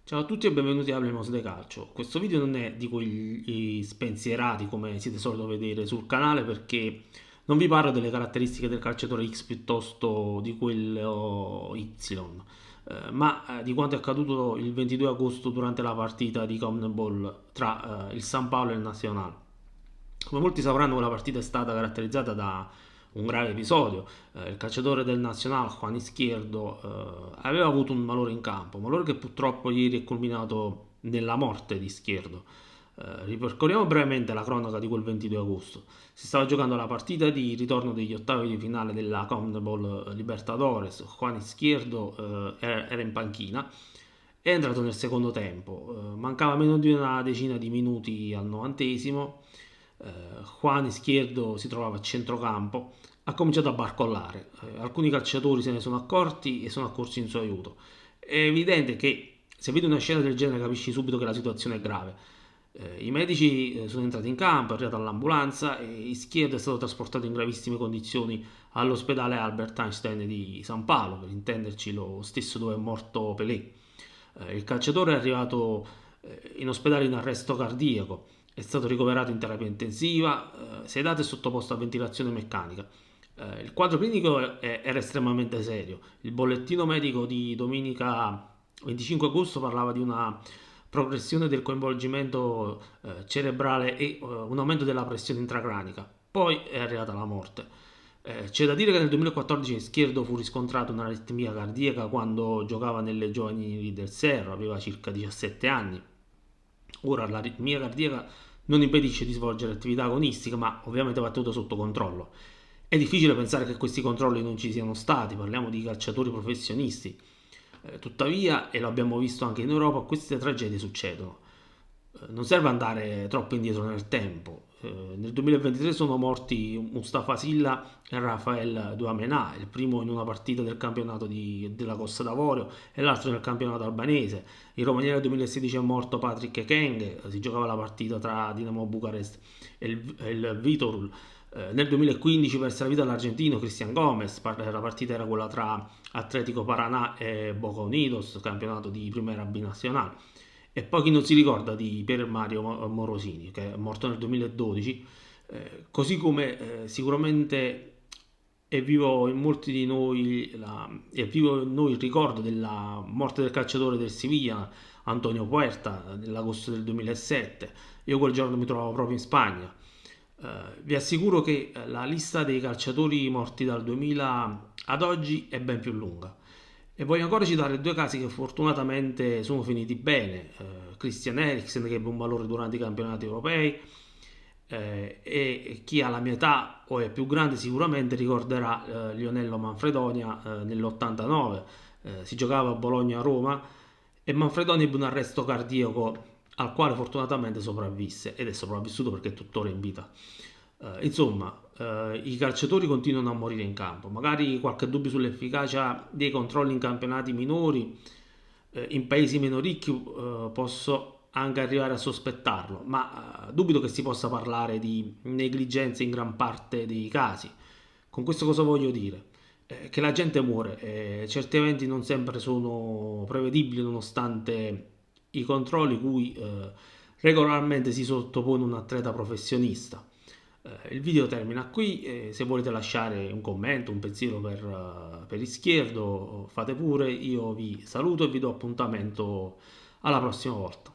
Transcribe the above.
Ciao a tutti e benvenuti a Hablemos de Calcio. Questo video non è di quegli spensierati come siete solito vedere sul canale perché non vi parlo delle caratteristiche del calciatore X piuttosto di quello Y, ma di quanto è accaduto il 22 agosto durante la partita di CONMEBOL tra il San Paolo e il Nacional. Come molti sapranno, quella partita è stata caratterizzata da un grave episodio. Il calciatore del Nacional, Juan Izquierdo, aveva avuto un malore in campo, malore che purtroppo ieri è culminato nella morte di Izquierdo. Ripercorriamo brevemente la cronaca di quel 22 agosto. Si stava giocando la partita di ritorno degli ottavi di finale della CONMEBOL Libertadores. Juan Izquierdo era in panchina. È entrato nel secondo tempo, mancava meno di una decina di minuti al 90esimo. Juan Izquierdo si trovava a centrocampo, ha cominciato a barcollare. Alcuni calciatori se ne sono accorti e sono accorsi in suo aiuto. È evidente che se vedi una scena del genere capisci subito che la situazione è grave. I medici sono entrati in campo, è arrivata l'ambulanza e Izquierdo è stato trasportato in gravissime condizioni all'ospedale Albert Einstein di San Paolo, per intenderci lo stesso dove è morto Pelé. Il calciatore è arrivato in ospedale in arresto cardiaco, è stato ricoverato in terapia intensiva, sedato e sottoposto a ventilazione meccanica. Il quadro clinico era estremamente serio. Il bollettino medico di domenica 25 agosto parlava di una progressione del coinvolgimento cerebrale e un aumento della pressione intracranica. Poi è arrivata la morte. C'è da dire che nel 2014 in Schierdo fu riscontrata un'aritmia cardiaca quando giocava nelle giovanili del Serra, aveva circa 17 anni. Ora l'aritmia cardiaca non impedisce di svolgere attività agonistica, ma ovviamente va tenuto sotto controllo. È difficile pensare che questi controlli non ci siano stati, parliamo di calciatori professionisti. Tuttavia, e lo abbiamo visto anche in Europa, queste tragedie succedono. Non serve andare troppo indietro nel tempo. Nel 2023 sono morti Mustafa Silla e Rafael Duamena, il primo in una partita del campionato della Costa d'Avorio e l'altro nel campionato albanese. In Romania nel 2016 è morto Patrick Keng, si giocava la partita tra Dinamo Bucarest e il Vitorul. Nel 2015 perse la vita l'argentino Cristian Gomez, la partita era quella tra Atletico Paraná e Boca Unidos, campionato di Primera Binacional. E poi chi non si ricorda di Pier Mario Morosini, che è morto nel 2012, così come sicuramente è vivo in molti di noi, è vivo in noi il ricordo della morte del calciatore del Siviglia, Antonio Puerta, nell'agosto del 2007. Io quel giorno mi trovavo proprio in Spagna. Vi assicuro che la lista dei calciatori morti dal 2000 ad oggi è ben più lunga. E voglio ancora citare due casi che fortunatamente sono finiti bene. Christian Eriksen che ebbe un valore durante i campionati europei e chi ha la mia età o è più grande sicuramente ricorderà Lionello Manfredonia nell'89. Si giocava a Bologna-Roma e Manfredoni ebbe un arresto cardiaco al quale fortunatamente sopravvisse ed è sopravvissuto perché è tuttora in vita. I calciatori continuano a morire in campo, magari qualche dubbio sull'efficacia dei controlli in campionati minori, in paesi meno ricchi posso anche arrivare a sospettarlo, ma dubito che si possa parlare di negligenze in gran parte dei casi. Con questo cosa voglio dire? Che la gente muore, certi eventi non sempre sono prevedibili nonostante i controlli cui regolarmente si sottopone un atleta professionista. Il video termina qui, se volete lasciare un commento, un pensiero per Izquierdo, fate pure, io vi saluto e vi do appuntamento alla prossima volta.